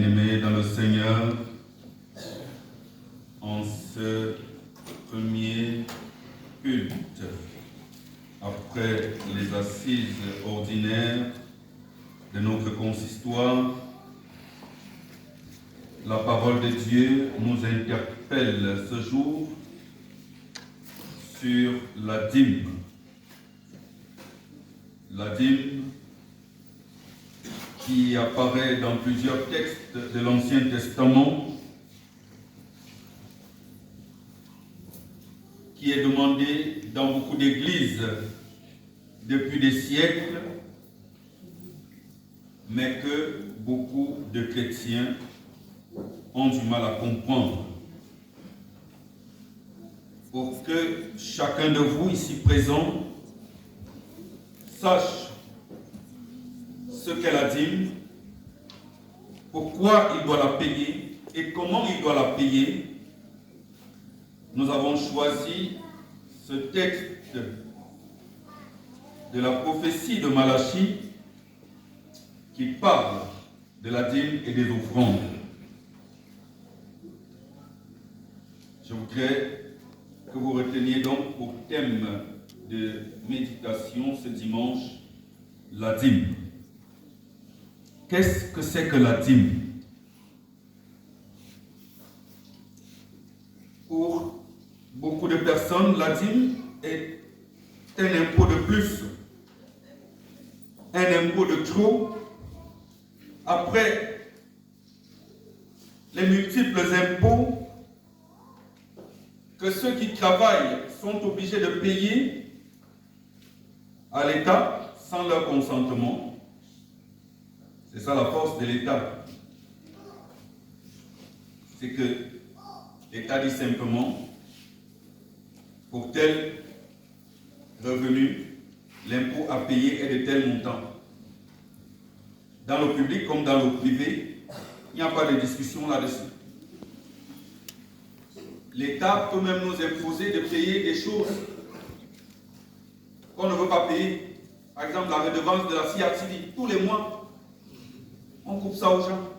bien-aimés dans le Seigneur, en ce premier culte, après les assises ordinaires de notre consistoire, la parole de Dieu nous interpelle ce jour sur la dîme. La dîme qui apparaît dans plusieurs textes de l'Ancien Testament, qui est demandée dans beaucoup d'églises depuis des siècles, mais que beaucoup de chrétiens ont du mal à comprendre. Pour que chacun de vous ici présent sache ce qu'est la dîme, pourquoi il doit la payer et comment il doit la payer, nous avons choisi ce texte de la prophétie de Malachie qui parle de la dîme et des offrandes. Je voudrais que vous reteniez donc pour thème de méditation ce dimanche la dîme. Qu'est-ce que c'est que la dîme? Pour beaucoup de personnes, la dîme est un impôt de plus, un impôt de trop. Après les multiples impôts que ceux qui travaillent sont obligés de payer à l'État sans leur consentement. C'est ça la force de l'État. C'est que l'État dit simplement, pour tel revenu, l'impôt à payer est de tel montant. Dans le public comme dans le privé, il n'y a pas de discussion là-dessus. L'État peut même nous imposer de payer des choses qu'on ne veut pas payer. Par exemple, la redevance de la CRTV, tous les mois, on coupe ça aux gens.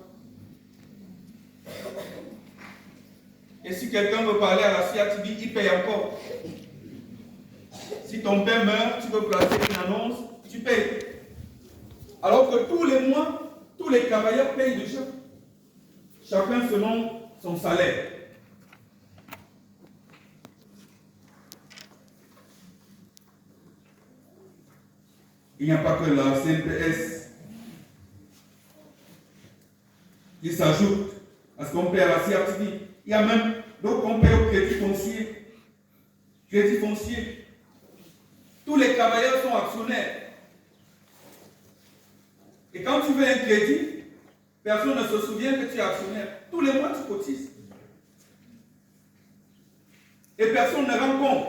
Et si quelqu'un veut parler à la CRTV, il paye encore. Si ton père meurt, tu veux placer une annonce, tu payes. Alors que tous les mois, tous les travailleurs payent déjà. Chacun selon son salaire. Il n'y a pas que la CPS qui s'ajoute à ce qu'on paie à la CRTV. Il y a même d'autres qu'on paie au crédit foncier. Crédit foncier. Tous les travailleurs sont actionnaires. Et quand tu veux un crédit, personne ne se souvient que tu es actionnaire. Tous les mois, tu cotises. Et personne ne rend compte.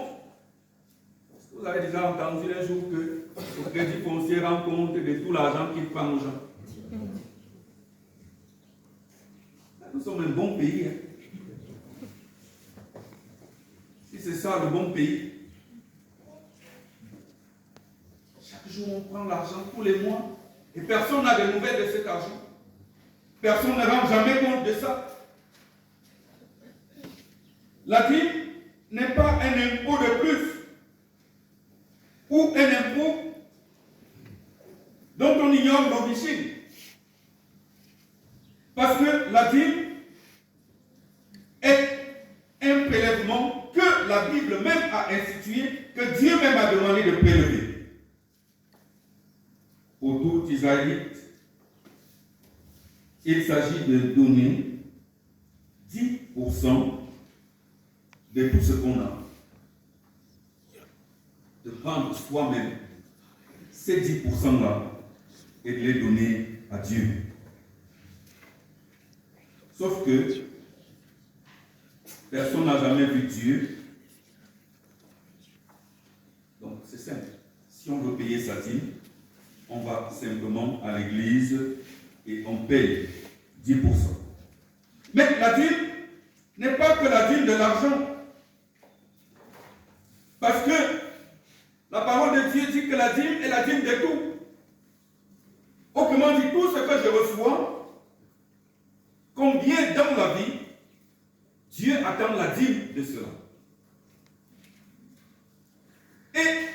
Vous avez déjà entendu un jour que le crédit foncier rend compte de tout l'argent qu'il prend aux gens. Nous sommes un bon pays. Si c'est ça le bon pays, chaque jour on prend l'argent tous les mois et personne n'a de nouvelles de cet argent. Personne ne rend jamais compte de ça. La dîme n'est pas un impôt de plus ou un impôt dont on ignore l'origine. Parce que la dîme est un prélèvement que la Bible même a institué, que Dieu même a demandé de prélever. Pour tout Israélite, il s'agit de donner 10% de tout ce qu'on a. De prendre soi-même ces 10%-là et de les donner à Dieu. Sauf que personne n'a jamais vu Dieu. Donc c'est simple. Si on veut payer sa dîme, on va simplement à l'église et on paye 10%. Mais la dîme n'est pas que la dîme de l'argent. Parce que la parole de Dieu dit que la dîme est la dîme de tout. Autrement dit, tout ce que je reçois attend la dîme de cela. Et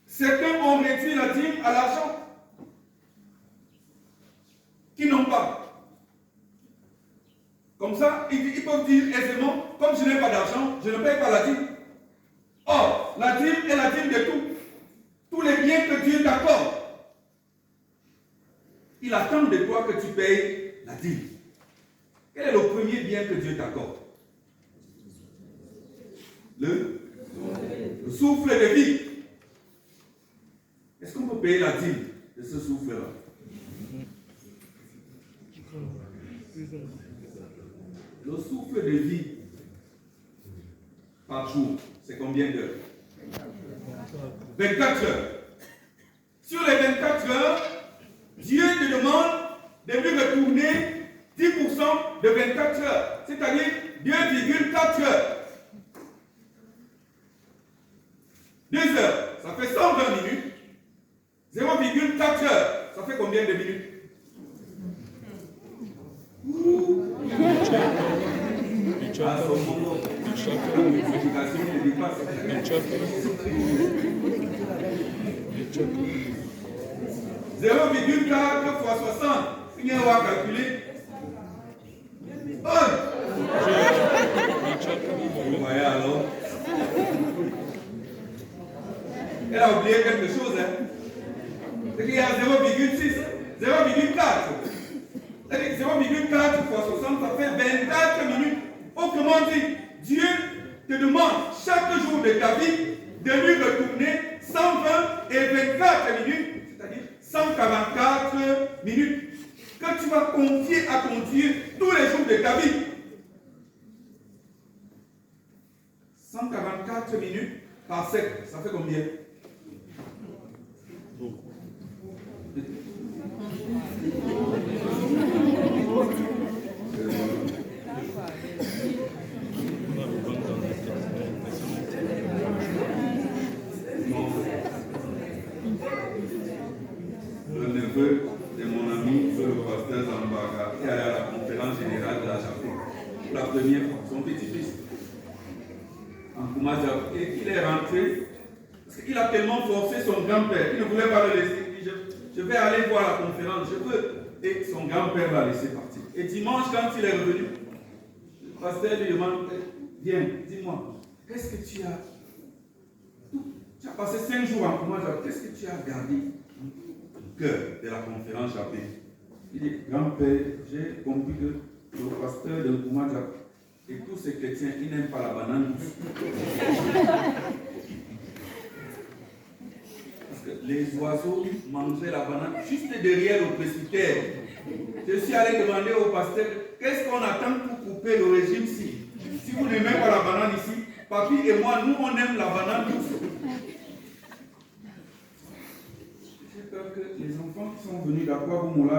certains ont réduit la dîme à l'argent qui n'ont pas. Comme ça, ils peuvent dire aisément, comme je n'ai pas d'argent, je ne paye pas la dîme. Or, la dîme est la dîme de tout. Tous les biens que Dieu t'accorde. Il attend de toi que tu payes la dîme. Quel est le premier bien que Dieu t'accorde? Le souffle de vie. Est-ce qu'on peut payer la dîme de ce souffle-là? Le souffle de vie par jour, c'est combien d'heures? 24 heures. Sur les 24 heures, Dieu te demande de lui retourner 10% de 24 heures, c'est-à-dire 2,4 heures. 2 heures, ça fait 120 minutes. 0,4 heures, ça fait combien de minutes? À ce moment, la multiplication te dépasse. 0,4 fois 60, si on va calculer. Vous voyez alors? Elle a oublié quelque chose, hein? C'est qu'il y a 0,6, 0,4. C'est-à-dire 0,4 fois 60, ça fait 24 minutes. Autrement dit, Dieu te demande chaque jour de ta vie de lui retourner 120 et 24 minutes, c'est-à-dire 144 minutes, que tu vas confier à ton Dieu tous les jours de ta vie. 144 minutes par 7, ça fait combien? Le neveu de mon ami, le pasteur Zambaga, qui est allé à la conférence générale de la Japon. Pour la première fois, son petit-fils. En Koumaja, il est rentré, parce qu'il a tellement forcé son grand-père, il ne voulait pas le laisser. Il dit, je vais aller voir la conférence, je veux. Et son grand-père l'a laissé partir. Et dimanche, quand il est revenu, le pasteur lui demande, viens, dis-moi, qu'est-ce que tu as? Tu as passé 5 jours en Koumaja, qu'est-ce que tu as gardé au cœur de la conférence Japon? Il dit, grand-père, j'ai compris que le pasteur de Koumaja et tous ces chrétiens, ils n'aiment pas la banane douce. Parce que les oiseaux mangeaient la banane juste derrière le presbytère. Je suis allé demander au pasteur, qu'est-ce qu'on attend pour couper le régime-ci? Si vous n'aimez pas la banane ici, papy et moi, nous, on aime la banane douce. J'ai peur que les enfants qui sont venus d'Akwa-Boumoula,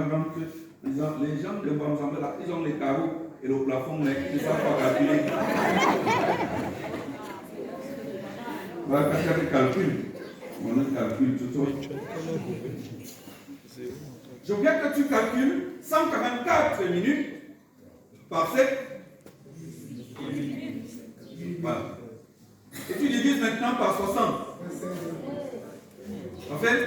les gens de Bamzamba, ils ont les carreaux et le plafond, mais ils ne savent pas calculer. Voilà, quand tu calcules, on calcule tout ça. Je veux bien que tu calcules 144 minutes par 7. Voilà. Et tu divises maintenant par 60. En fait,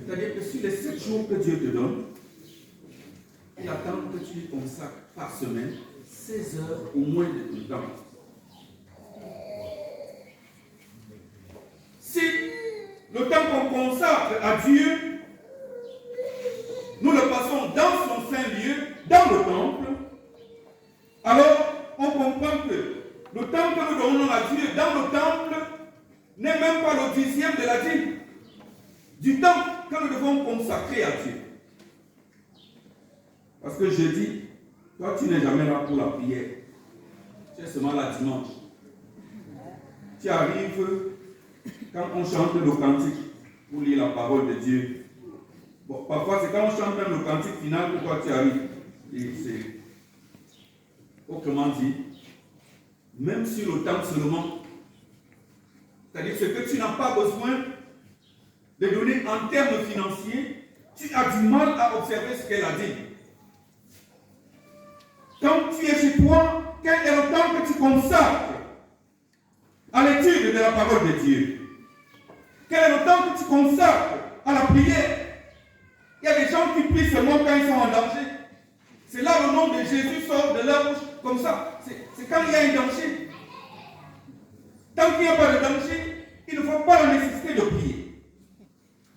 c'est-à-dire que sur les 7 jours que Dieu te donne, il attend que tu lui consacres par semaine 16 heures au moins de ton temps. Si le temps qu'on consacre à Dieu, nous le passons dans son saint lieu, dans le temple, alors on comprend que le temps que nous donnons à Dieu dans le temple n'est même pas le 10e de la dîme du temps que nous devons consacrer à Dieu. Parce que je dis, toi tu n'es jamais là pour la prière. Tu es seulement là dimanche. Tu arrives quand on chante le cantique pour lire la parole de Dieu. Bon, parfois c'est quand on chante le cantique final que toi tu arrives. Et c'est, autrement dit, même sur le temps seulement, c'est-à-dire ce que tu n'as pas besoin de donner en termes financiers, tu as du mal à observer ce qu'elle a dit. quand tu es chez toi, quel est le temps que tu consacres à l'étude de la parole de Dieu? Quel est le temps que tu consacres à la prière? Il y a des gens qui prient seulement quand ils sont en danger. C'est là le nom de Jésus sort de leur bouche comme ça. C'est quand il y a un danger. Tant qu'il n'y a pas de danger, il ne faut pas la nécessité de prier.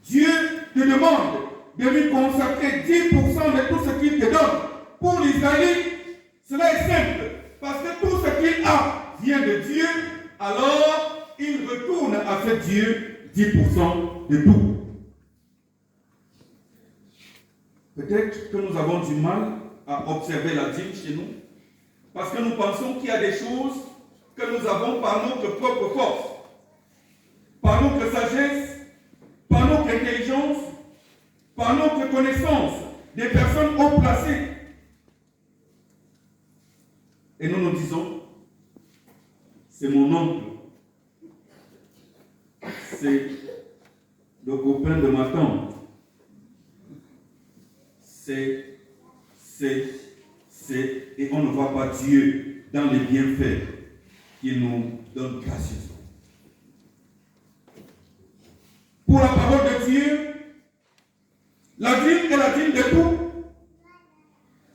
Dieu te demande de lui consacrer 10% de tout ce qu'il te donne. Pour l'Israélite, cela est simple. Parce que tout ce qu'il a vient de Dieu, alors il retourne à ce Dieu 10% de tout. Peut-être que nous avons du mal à observer la dîme chez nous, parce que nous pensons qu'il y a des choses que nous avons par notre propre force, par notre sagesse, par notre intelligence, par notre connaissance des personnes haut placées. Et nous nous disons, c'est mon oncle, c'est le copain de ma tante, et on ne voit pas Dieu dans les bienfaits qu'il nous donne gracieusement. Pour la parole de Dieu, la dîme est la dîme de tout.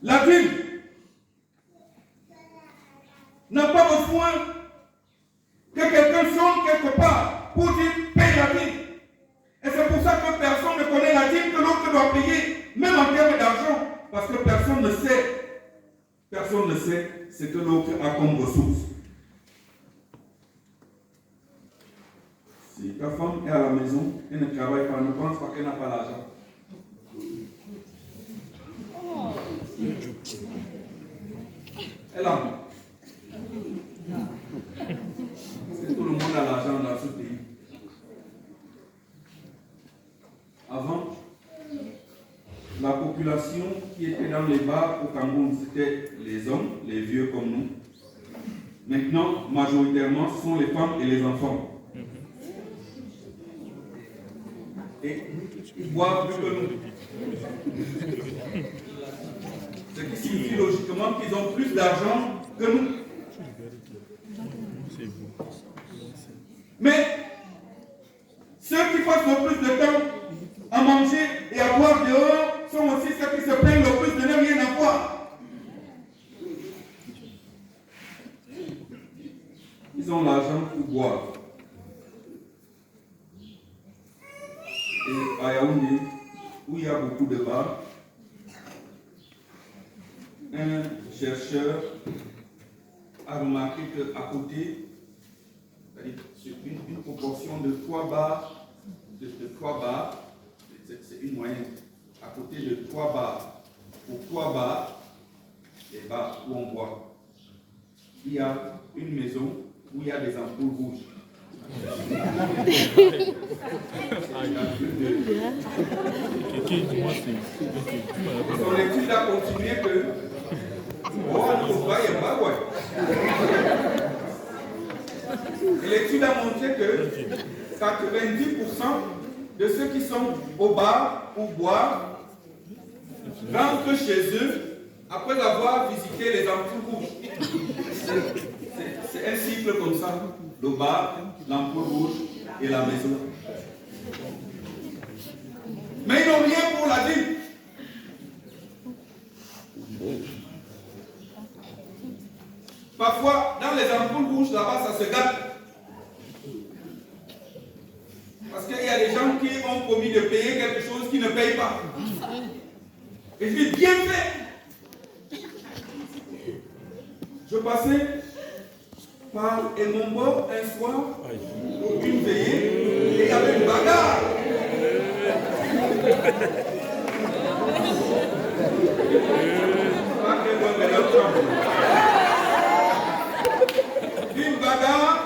La dîme n'a pas besoin que quelqu'un sonne quelque part pour dire paye la dîme. Et c'est pour ça que personne ne connaît la dîme que l'autre doit payer, même en termes d'argent, parce que personne ne sait ce que l'autre a comme ressources. Si ta femme est à la maison, elle ne travaille pas, ne pense pas qu'elle n'a pas l'argent. Elle a. C'est tout le monde a l'argent dans ce pays. Avant, la population qui était dans les bars au Cameroun, c'était les hommes, les vieux comme nous. Maintenant, majoritairement, ce sont les femmes et les enfants. Et ils boivent plus que nous. Ce qui signifie logiquement qu'ils ont plus d'argent que nous. Mais ceux qui passent le plus de temps à manger et à boire dehors sont aussi ceux qui se plaignent le plus de ne rien avoir. Ils ont l'argent pour boire. Et à Yaoundé, où il y a beaucoup de bars, un chercheur a remarqué qu'à côté, c'est une proportion de 3 bars, c'est une moyenne, à côté de 3 bars, pour 3 bars, les bars où on boit, il y a une maison où il y a des ampoules rouges. Son étude a continué que et l'étude a montré que 90% de ceux qui sont au bar ou boivent rentrent chez eux après avoir visité les ampoules rouges. C'est un cycle comme ça. Le bar, l'ampoule rouge et la maison. Mais ils n'ont rien pour la dîme. Parfois, dans les ampoules rouges, là-bas, ça se gâte. Parce qu'il y a des gens qui ont promis de payer quelque chose qu'ils ne payent pas. Et je dis, bien fait. Je passais par Emombo un soir pour une veillée et il y avait une bagarre. Une bagarre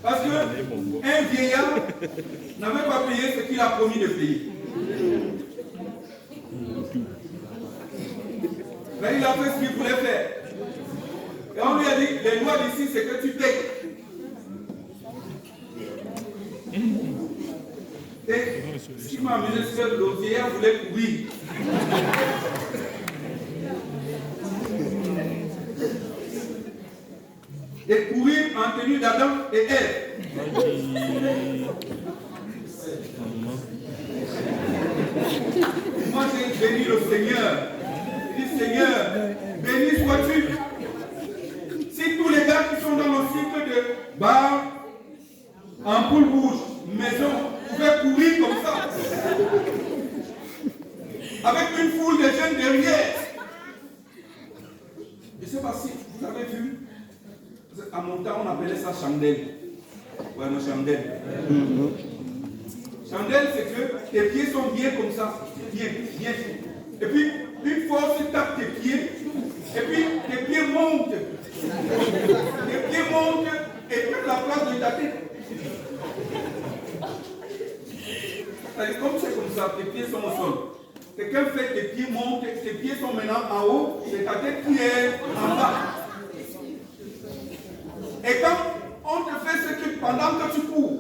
parce qu'un vieillard n'avait pas payé ce qu'il a promis de payer. Mais il a fait ce qu'il voulait faire. Et on lui a dit, les lois d'ici, c'est que tu payes. Et ce qui m'a amusé, c'est que le vieillard voulait courir. de courir en tenue d'Adam et Ève. Moi j'ai béni le Seigneur. Je dis Seigneur, béni sois-tu. Si tous les gars qui sont dans le cycle de bar, ampoule rouge, maison, pouvaient courir comme ça, avec une foule de jeunes derrière. Je ne sais pas si vous avez vu, à mon temps on appelait ça chandelle. Ouais, mon chandelle. Chandelle, c'est que tes pieds sont bien comme ça, bien. Et puis, une force tape tes pieds, et puis tes pieds montent. Tes pieds montent et prennent la place de ta tête. Comme c'est comme ça, tes pieds sont au sol. Quelqu'un fait tes pieds montent, tes pieds sont maintenant en haut, c'est ta tête qui est en bas. Et quand on te fait ce truc pendant que tu cours,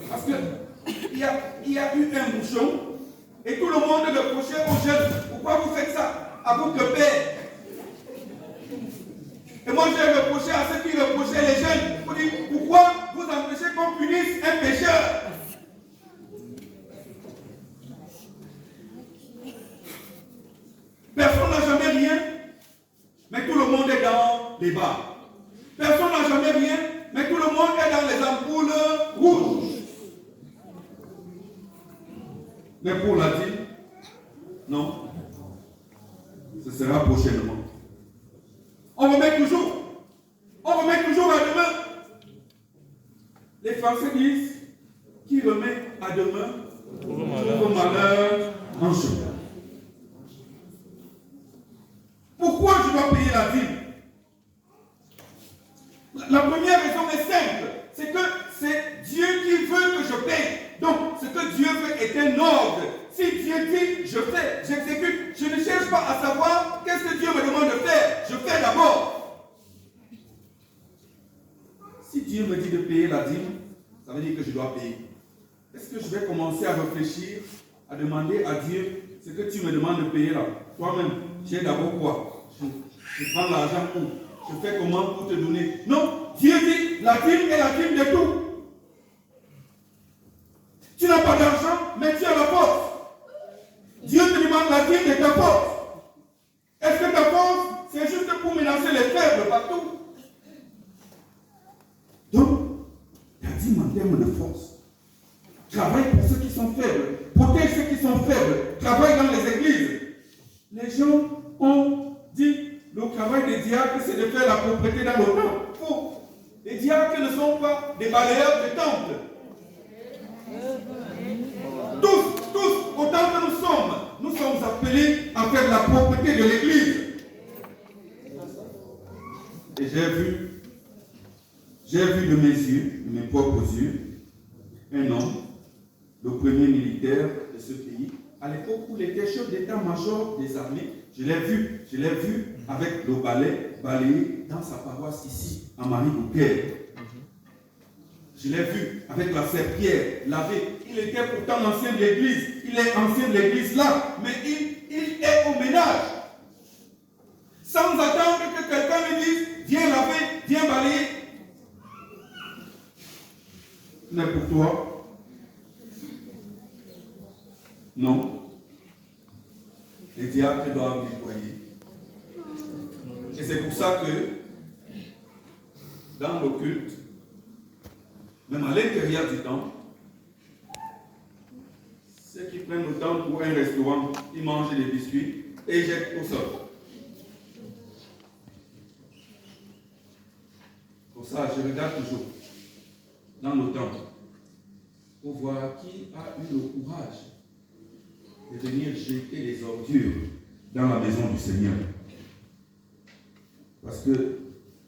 parce qu'il y a eu un bouchon et tout le monde reprochait aux jeunes. Pourquoi vous faites ça? À vous de père. Et moi j'ai reproché à ceux qui reprochaient les jeunes. Vous dites, pourquoi vous empêchez qu'on punisse un pécheur? Personne n'a jamais rien, mais tout le monde est dans les bars. Personne n'a jamais rien, mais tout le monde est dans les ampoules rouges. Mais pour la dîme, non. Ce sera prochainement. On remet toujours à demain. Les Français disent, qui remet à demain, trouve malheur en chemin. Pourquoi je dois payer la dîme? La première raison est simple, c'est que c'est Dieu qui veut que je paye. Donc, ce que Dieu veut est un ordre. Si Dieu dit, je fais, j'exécute. Je ne cherche pas à savoir qu'est-ce que Dieu me demande de faire. Je fais d'abord. Si Dieu me dit de payer la dîme, ça veut dire que je dois payer. Est-ce que je vais commencer à réfléchir, à demander à Dieu ce que tu me demandes de payer là? Toi-même, j'ai d'abord quoi? Je prends l'argent où? Je fais comment pour te donner? Non, Dieu dit, la dîme est la dîme de tout. Tu n'as pas d'argent, mais tu as la force. Dieu te demande la dîme de ta force. Est-ce que ta force, c'est juste pour menacer les faibles partout? Donc, la dîme en termes de force. Travaille pour ceux qui sont faibles. Protège ceux qui sont faibles. Travaille dans les églises. Les gens ont dit, le travail des diacres, c'est de faire la propreté dans le temple. Faux. Les diacres ne sont pas des balayeurs de temple. Tous, autant que nous sommes appelés à faire la propreté de l'église. Et j'ai vu de mes yeux, de mes propres yeux, un homme, le premier militaire de ce pays, à l'époque où il était chef d'état-major des armées. Je l'ai vu avec le balai balayé dans sa paroisse ici, à Marie-Bouquet. Je l'ai vu avec la serpillère lavée. Il était pourtant ancien de l'église. Il est ancien de l'église là, mais il est au ménage. Sans attendre que quelqu'un lui dise, viens laver, viens balayer. Mais pour toi, non. Les diacres doivent nettoyer. Et c'est pour ça que, dans le culte, même à l'intérieur du temple, ceux qui prennent le temps pour un restaurant, ils mangent des biscuits et ils jettent au sol. Pour ça, je regarde toujours dans le temple pour voir qui a eu le courage de venir jeter les ordures dans la maison du Seigneur. Parce que,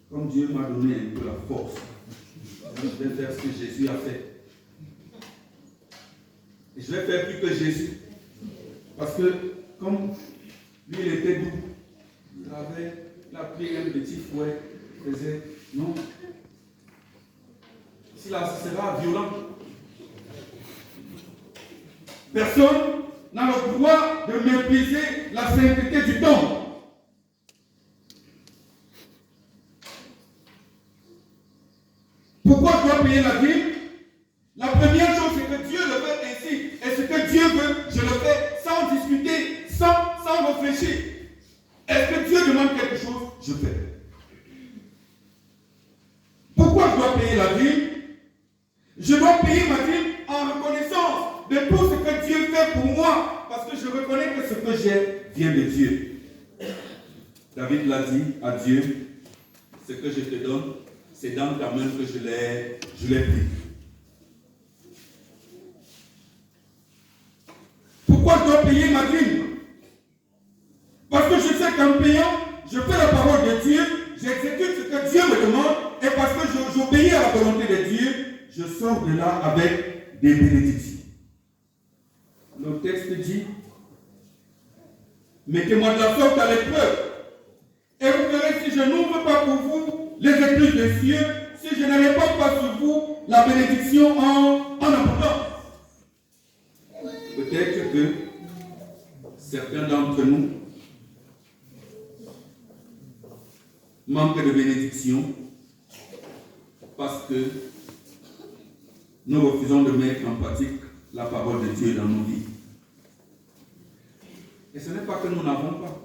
comme Dieu m'a donné un peu la force, je vais faire ce que Jésus a fait. Et je vais faire plus que Jésus. Parce que, comme lui, il était doux, il a pris un petit fouet, il faisait, non. Si là, ce sera violent. Personne n'a le droit de mépriser la sainteté du don. Pourquoi je dois payer la dîme? La première chose, c'est que Dieu le veut ainsi. Et ce que Dieu veut, je le fais sans discuter, sans réfléchir. Est-ce que Dieu demande quelque chose? Je fais. Pourquoi je dois payer la dîme? Je dois payer ma dîme en reconnaissance de tout ce que Dieu fait pour moi. Parce que je reconnais que ce que j'ai vient de Dieu. David l'a dit à Dieu, ce que je te donne, c'est dans ta main que je l'ai pris. Pourquoi je dois payer ma dîme? Parce que je sais qu'en payant, je fais la parole de Dieu, j'exécute ce que Dieu me demande, et parce que j'obéis à la volonté de Dieu, je sors de là avec des bénédictions. Le texte dit, mettez-moi de la sorte à l'épreuve, et vous verrez si je n'ouvre pas pour vous les écluses des cieux, si je ne réponds pas sur vous la bénédiction en abondance. Peut-être que certains d'entre nous manquent de bénédiction parce que nous refusons de mettre en pratique la parole de Dieu dans nos vies. Et ce n'est pas que nous n'avons pas.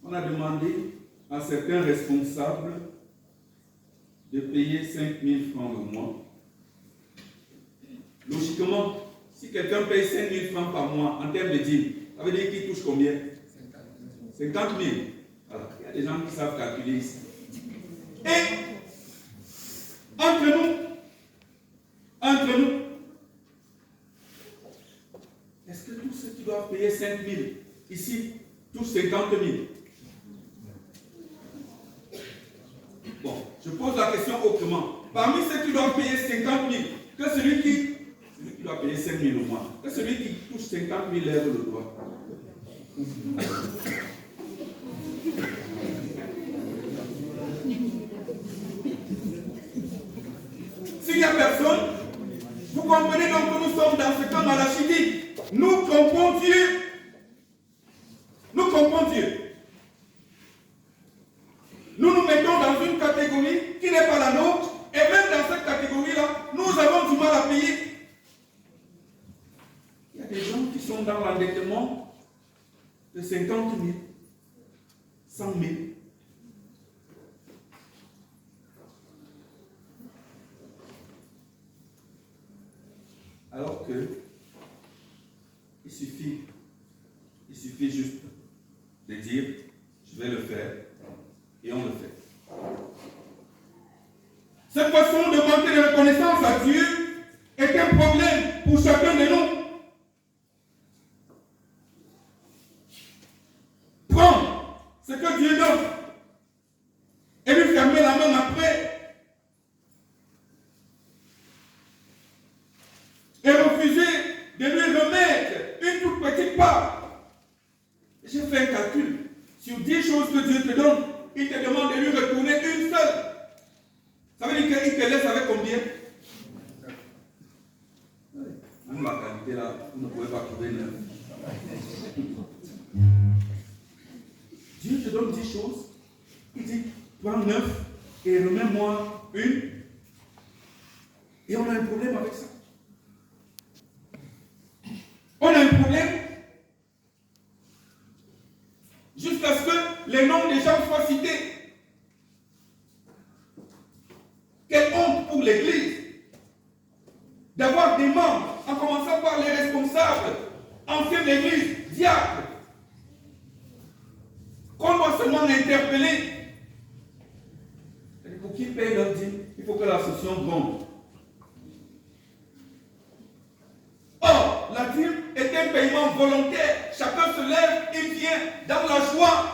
On a demandé à certains responsables de payer 5 000 francs le mois. Logiquement, si quelqu'un paye 5 000 francs par mois en termes de dîme, ça veut dire qu'il touche combien? 50 000. Voilà. Il y a des gens qui savent calculer ici. Et entre nous, est-ce que tous ceux qui doivent payer 5 000 ici touchent 50 000? Bon, je pose la question autrement. Parmi ceux qui doivent payer 50 000, que celui qui doit payer 5 000 au mois, que celui qui touche 50 000 lève le doigt. S'il n'y a personne, vous comprenez donc que nous sommes dans ce camp malachitique. Nous comprenons Dieu. Nous comprenons Dieu. Nous nous mettons dans une catégorie qui n'est pas la nôtre, et même dans cette catégorie-là, nous avons du mal à payer. Il y a des gens qui sont dans l'endettement de 50 000, 100 000. Alors que il suffit juste de dire, je vais le faire, et on le fait. Cette façon de manquer de reconnaissance à Dieu est un problème pour chacun de nous. Prendre ce que Dieu donne et lui fermer la main après. Et refuser de lui remettre une toute petite part. J'ai fait un calcul. Sur 10 choses que Dieu te donne, il te demande de lui retourner une seule. Ça veut dire qu'il te laisse avec combien? Même la qualité là, vous ne pouvez pas trouver neuf. Dieu te donne 10 choses. Il dit, prends 9 et remets-moi une. Et on a un problème avec ça. On a un problème jusqu'à ce que les noms des gens soient cités. Quelle honte pour l'Église d'avoir des membres, en commençant par les responsables, anciens de l'Église, diacres, qu'on doit seulement interpeller. Pour qu'ils payent leur dîme, il faut que l'association gronde. Or, la dîme est un paiement volontaire. Chacun se lève, il vient dans la joie.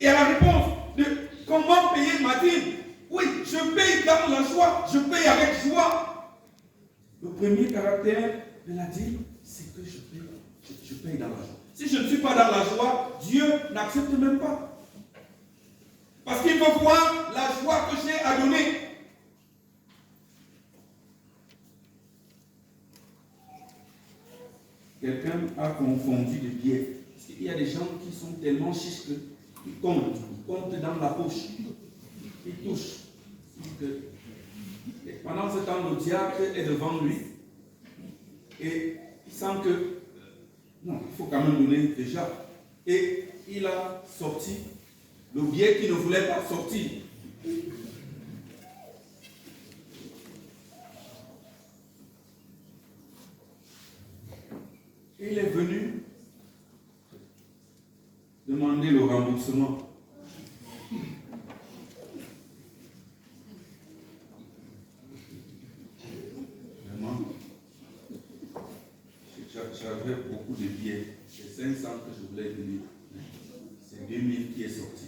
Et à la réponse de comment payer ma dîme? Oui, je paye dans la joie, je paye avec joie. Le premier caractère de la dîme, c'est que je paye dans la joie. Si je ne suis pas dans la joie, Dieu n'accepte même pas. Parce qu'il veut voir la joie que j'ai à donner. quelqu'un a confondu des billets. Il y a des gens qui sont tellement chiches qu'ils comptent dans la poche. Ils touchent. Et pendant ce temps, le diable est devant lui. Et il sent que, non, il faut quand même donner déjà. Et il a sorti le billet qu'il ne voulait pas sortir. Il est venu demander le remboursement. Vraiment, j'avais beaucoup de billets. C'est 500 que je voulais donner. C'est 2000 qui est sorti.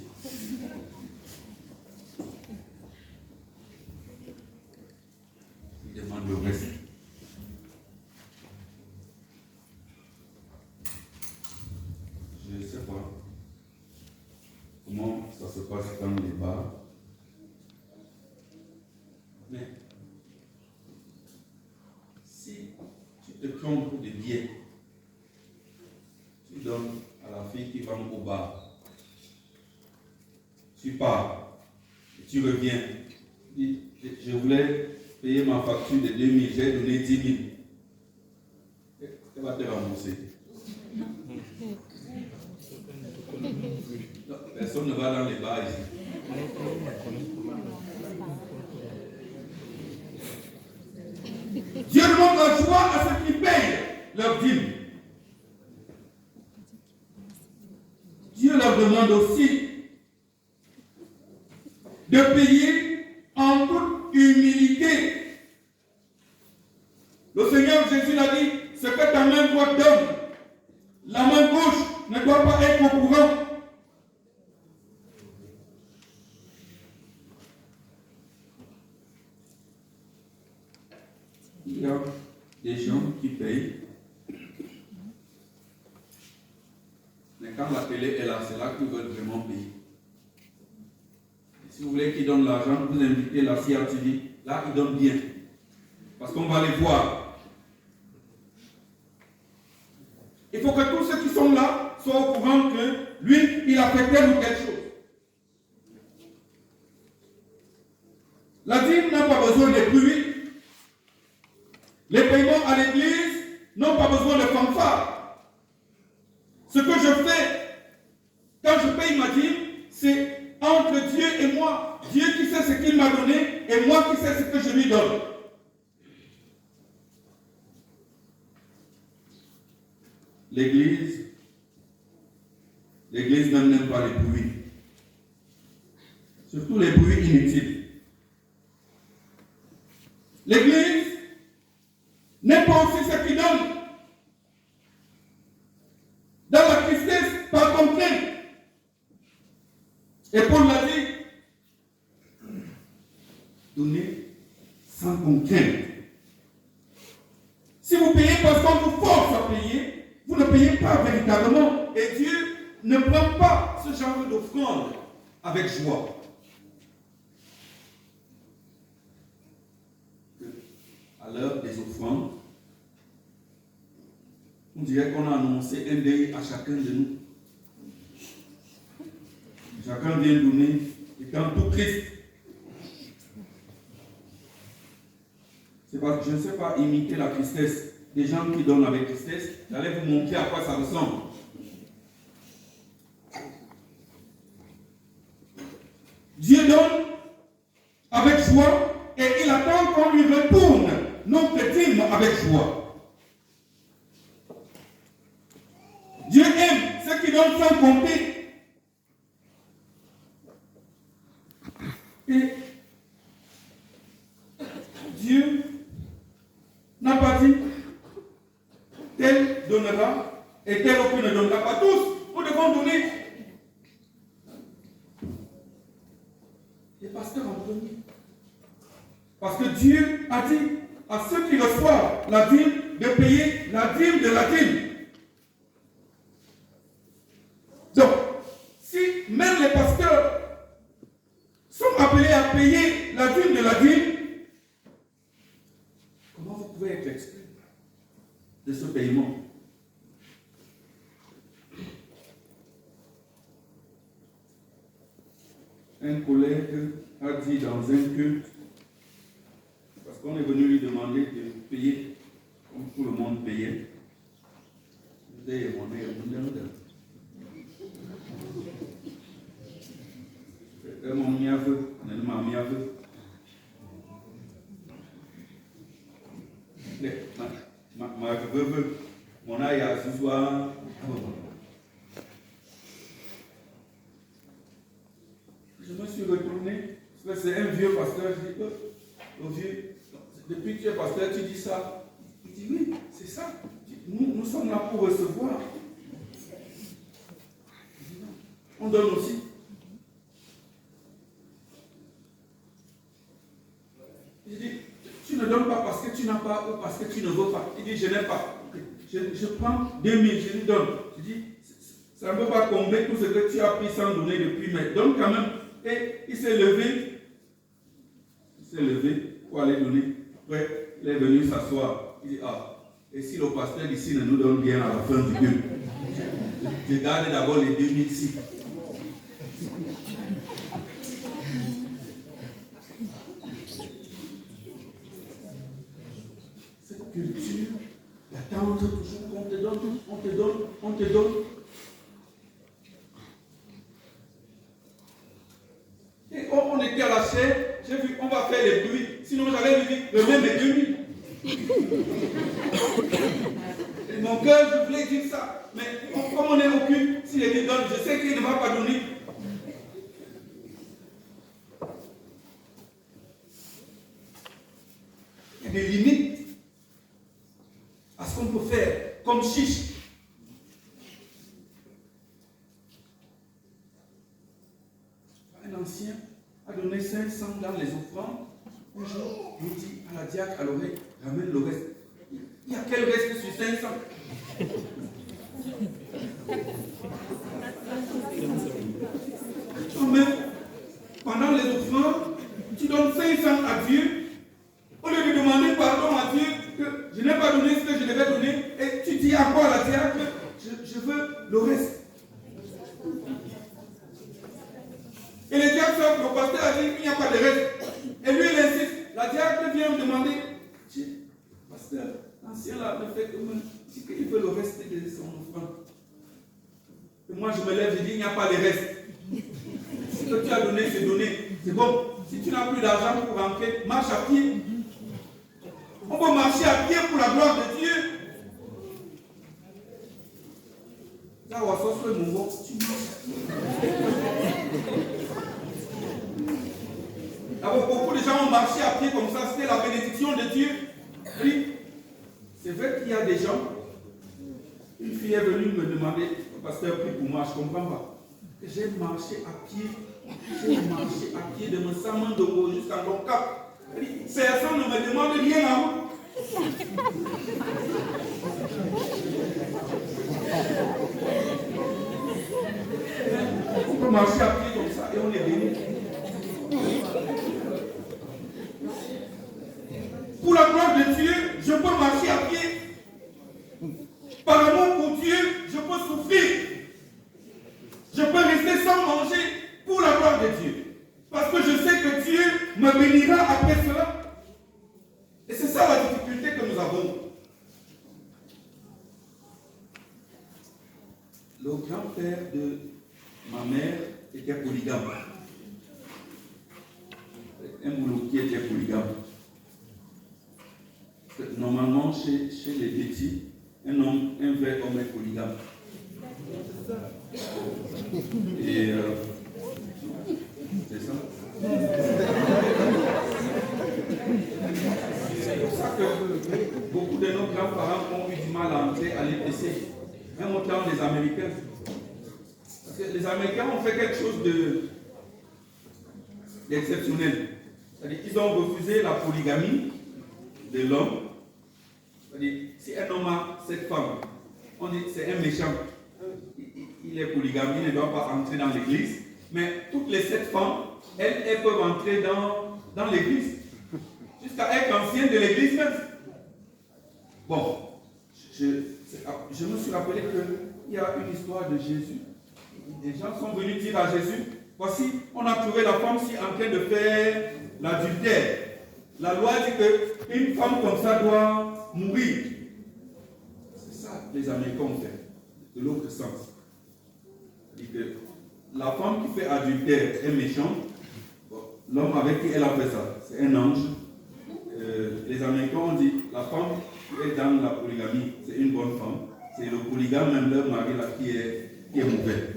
Il demande le reste. Je ne sais pas comment ça se passe dans les bars. Mais si tu te trompes de billets, tu donnes à la fille qui va au bar. Tu pars, et tu reviens. Tu dis, je voulais payer ma facture de 2000, j'ai donné 10 000. Elle va te rembourser. Non, personne ne va dans les bars ici. Dieu demande la joie à ceux qui payent leur dîme. Dieu leur demande aussi de payer en toute humilité. Le Seigneur Jésus l'a dit, ce que ta main droite donne, la main gauche ne doit pas être au courant. Il y a des gens qui payent, mais quand la télé est là, c'est là qu'ils veulent vraiment payer. Si vous voulez qu'ils donnent l'argent, vous invitez la CRTV, là ils donnent bien. Parce qu'on va les voir. Il faut que tous ceux qui sont là soient au courant que lui, il a fait telle ou telle chose. La dîme n'a pas besoin de bruit. Les paiements à l'église n'ont pas besoin de fanfare. Ce que je fais quand je paye ma dîme, c'est entre Dieu et moi. Dieu qui sait ce qu'il m'a donné et moi qui sais ce que je lui donne. L'église n'aime pas les bruits. Surtout les bruits inutiles. L'église n'aime pas aussi ce qui donne. Dans la tristesse, par contrainte. Et Paul l'a dit, donnez sans contrainte. Si vous payez parce qu'on vous force à payer, vous ne payez pas véritablement. Et Dieu ne prend pas ce genre d'offrande avec joie. À l'heure des offrandes, on dirait qu'on a annoncé un deuil à chacun de nous. Chacun vient donner, étant tout triste. C'est parce que je ne sais pas imiter la tristesse des gens qui donnent avec tristesse. J'allais vous montrer à quoi ça ressemble. Dieu donne avec joie et il attend qu'on lui retourne notre dîme avec joie. Dieu aime ceux qui donnent sans compter. Et Dieu n'a pas dit tel donnera et tel autre ne donnera pas. Tous, nous devons donner. Les pasteurs en premier. Parce que Dieu a dit à ceux qui reçoivent la dîme de payer la dîme de la dîme. Donc, si même les pasteurs sont appelés à payer la dîme de la dîme, comment vous pouvez être expert de ce paiement? un collègue a dit dans un culte, parce qu'on est venu lui demander de payer, comme tout le monde payait. Il dit, mon miave, ma miave. Ma veuve, mon aïe a ce soir. Je me suis retourné, c'est un vieux pasteur, je dis, oh, vieux, depuis que tu es pasteur, tu dis ça. Il dit, oui, c'est ça. Nous sommes là pour recevoir. On donne aussi. Il dit, tu ne donnes pas parce que tu n'as pas ou parce que tu ne veux pas. Il dit, je n'ai pas. Je prends 2000, je lui donne. Je dis, ça ne peut pas combler tout ce que tu as pris sans donner depuis, mais donne quand même. Et il s'est levé. Il s'est levé pour aller donner. Après, il est venu s'asseoir. Il dit, ah, et si le pasteur ici ne nous donne rien à la fin du culte, je garde d'abord les 2000 ici. Cette culture d'attendre toujours qu'on te donne, on te donne, on te donne. Et on était à la chaire, j'ai vu, on va faire les bruits. Sinon, j'allais lui dire, remets mes 2000. Et mon cœur, je voulais dire ça. Mais comme on est au culte, s'il est dit donne, je sais qu'il ne va pas donner. Il y a des limites à ce qu'on peut faire comme chiche. Un ancien a donné 500 dans les offrandes. Un jour, il dit à la diacre à l'oreille, ramène le reste. Il y a quel reste sur 500? Toi-même, pendant les offrandes, tu donnes 500 à Dieu. Au lieu de demander pardon à Dieu que je n'ai pas donné ce que je devais donner, et tu dis encore à la diacre, je veux le reste. Et le diacre, le pasteur a dit qu'il n'y a pas de reste. Et lui, il insiste. La diacre vient me demander, pasteur, l'ancien là me fait comme si il veut le reste de son offrande. Et moi, je me lève, je dis, il n'y a pas de reste. Ce que tu as donné, c'est donné. C'est bon. Si tu n'as plus d'argent pour rentrer, marche à pied. On peut marcher à pied pour la gloire de Dieu. Là, on va sortir mon bon, tu marches. D'abord, beaucoup de gens ont marché à pied comme ça, c'était la bénédiction de Dieu. Oui, c'est vrai qu'il y a des gens. Une fille est venue me demander, le pasteur prie pour moi, je ne comprends pas. J'ai marché à pied. J'ai marché à pied de mon Samandongo jusqu'à mon cap. Personne ne me demande rien à vous. On peut marcher à pied comme ça et on est béni. Pour la gloire de Dieu, je peux marcher à pied. Par amour pour Dieu, je peux souffrir. Je peux rester sans manger pour la gloire de Dieu. Parce que je sais que Dieu me bénira après cela. Et c'est ça la difficulté que nous avons. Le grand-père de ma mère était polygame. Un boulot qui était polygame. Normalement, chez les petits, un vrai homme est polygame. Et c'est ça. C'est pour ça que beaucoup de nos grands-parents ont eu du mal à entrer à l'EPC, même au temps des Américains. Parce que les Américains ont fait quelque chose d'exceptionnel. C'est-à-dire qu'ils ont refusé la polygamie de l'homme. C'est-à-dire, si un homme a cette femme, on dit que c'est un méchant. Il est polygame, il ne doit pas entrer dans l'église. Mais toutes les 7 femmes, elles peuvent entrer dans l'église. Jusqu'à être ancienne de l'église même. Bon, je me suis rappelé qu'il y a une histoire de Jésus. Des gens sont venus dire à Jésus, Voici, on a trouvé la femme si en train de faire l'adultère. La loi dit qu'une femme comme ça doit mourir. C'est ça que les Américains ont fait, de l'autre sens. C'est-à-dire que la femme qui fait adultère est méchante. Bon, l'homme avec qui elle a fait ça, c'est un ange. Les Américains ont dit la femme qui est dans la polygamie, c'est une bonne femme. C'est le polygame, même leur mari là, qui est mauvais.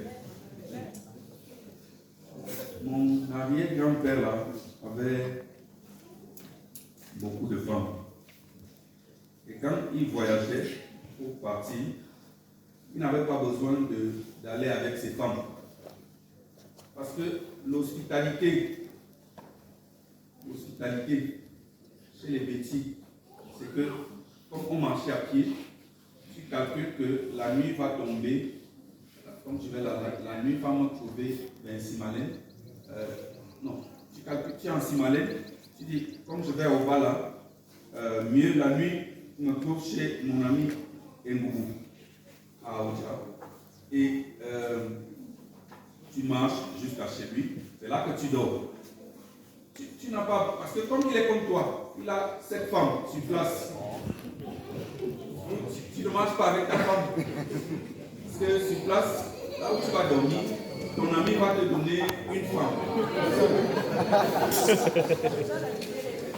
Mon arrière-grand-père là avait beaucoup de femmes. Et quand il voyageait pour partir, il n'avait pas besoin d'aller avec ses femmes. Parce que l'hospitalité chez les Bétis, c'est que comme on marchait à pied, tu calcules que la nuit va tomber, comme je vais la nuit va me trouver vers Simalène. Non, tu calcules, tu es en Simalène, tu dis, comme je vais au bas là, mieux la nuit, je me trouve chez mon ami Ngoubou, à Aouja. Et tu marches jusqu'à chez lui, c'est là que tu dors. Tu n'as pas, parce que comme il est comme toi, il a cette femme sur place. Tu ne marches pas avec ta femme. Parce que sur place, là où tu vas dormir, ton ami va te donner une femme.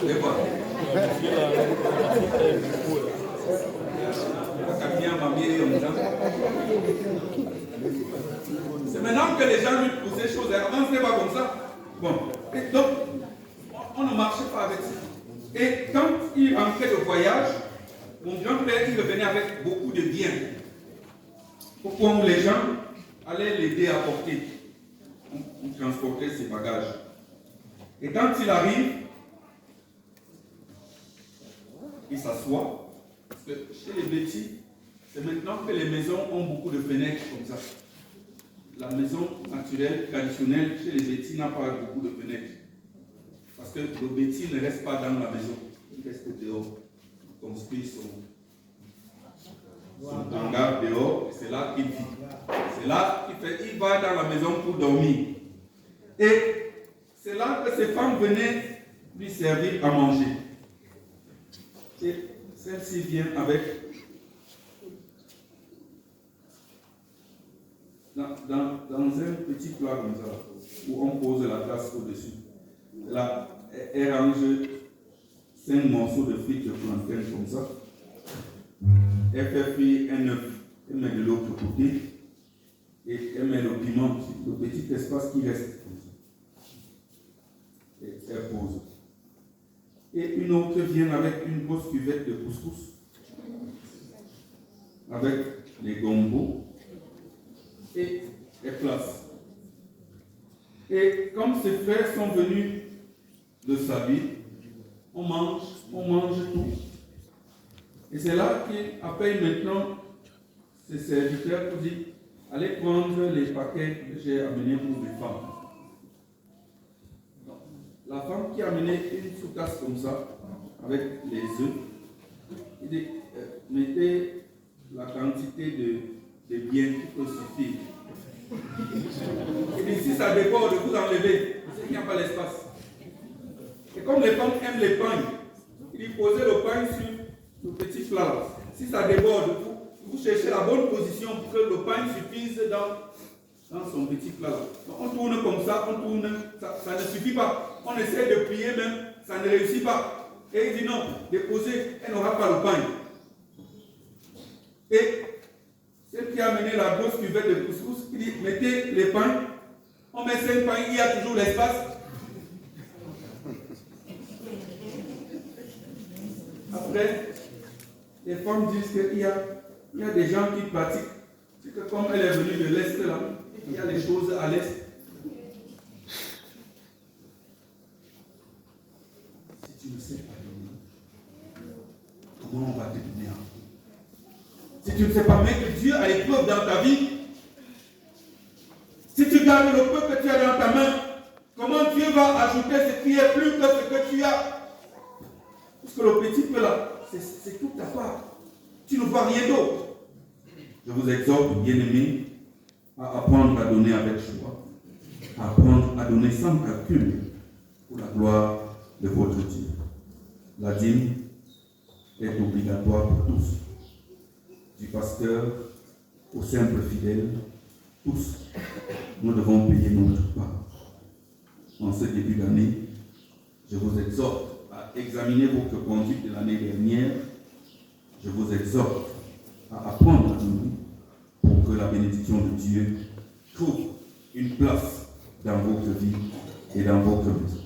Et voilà. C'est maintenant que les gens lui posent des choses. Avant, ce n'est pas comme ça. Bon. Et donc, on ne marchait pas avec ça. Et quand il rentrait de voyage, mon grand-père, il revenait avec beaucoup de biens. Pourquoi les gens allaient l'aider à porter. On transportait ses bagages. Et quand il arrive, il s'assoit. Parce que chez les Bétis, c'est maintenant que les maisons ont beaucoup de fenêtres comme ça. La maison naturelle, traditionnelle, chez les Bétis n'a pas beaucoup de fenêtres. Parce que le Bétis ne reste pas dans la maison. Il reste dehors. Il construit son hangar dehors. C'est là qu'il vit. C'est là qu'il va dans la maison pour dormir. Et c'est là que ses femmes venaient lui servir à manger. Et celle-ci vient avec dans un petit plat comme ça, où on pose la tasse au-dessus. Là, elle range 5 morceaux de frites de plantain comme ça. Elle fait frire un œuf, elle met de l'autre côté et elle met le piment, le petit espace qui reste comme ça. Et elle pose. Et une autre vient avec une grosse cuvette de couscous, avec les gombos, et elle place. Et comme ses frères sont venus de sa vie, on mange tout. Et c'est là qu'il appelle maintenant ses serviteurs pour dire, allez prendre les paquets que j'ai amenés pour les femmes. La femme qui a amené une sous-tasse comme ça, avec les œufs, il dit, mettez la quantité de biens qui peut suffire. Il dit, si ça déborde, vous enlevez, parce qu'il n'y a pas l'espace. Et comme les femmes aiment les pagnes, il dit, posez le pagne sur le petit plat. Si ça déborde, vous cherchez la bonne position pour que le pagne suffise dans son petit plat. Donc on tourne comme ça, on tourne, ça ne suffit pas. On essaie de plier même, ça ne réussit pas. Et il dit non, déposez, elle n'aura pas le pain. Et celle qui a amené la grosse cuvette de couscous, il dit mettez les pains, on met 5 pains, il y a toujours l'espace. Après, les femmes disent qu'il y a des gens qui pratiquent. C'est que comme elle est venue de l'Est là, il y a les choses à l'Est. Si tu ne sais pas donner, comment on va te donner un peu? Si tu ne sais pas mettre Dieu à l'épreuve dans ta vie, si tu gardes le peu que tu as dans ta main, comment Dieu va ajouter ce qui est plus que ce que tu as? Parce que le petit peu là, c'est toute ta part. Tu ne vois rien d'autre. Je vous exhorte, bien-aimés, à apprendre à donner avec joie. apprendre à donner sans calcul pour la gloire de votre Dieu. La dîme est obligatoire pour tous, du pasteur aux simples fidèles, tous. Nous devons payer notre part. En ce début d'année, je vous exhorte à examiner votre conduite de l'année dernière. Je vous exhorte à apprendre à nous pour que la bénédiction de Dieu trouve une place dans votre vie et dans votre maison.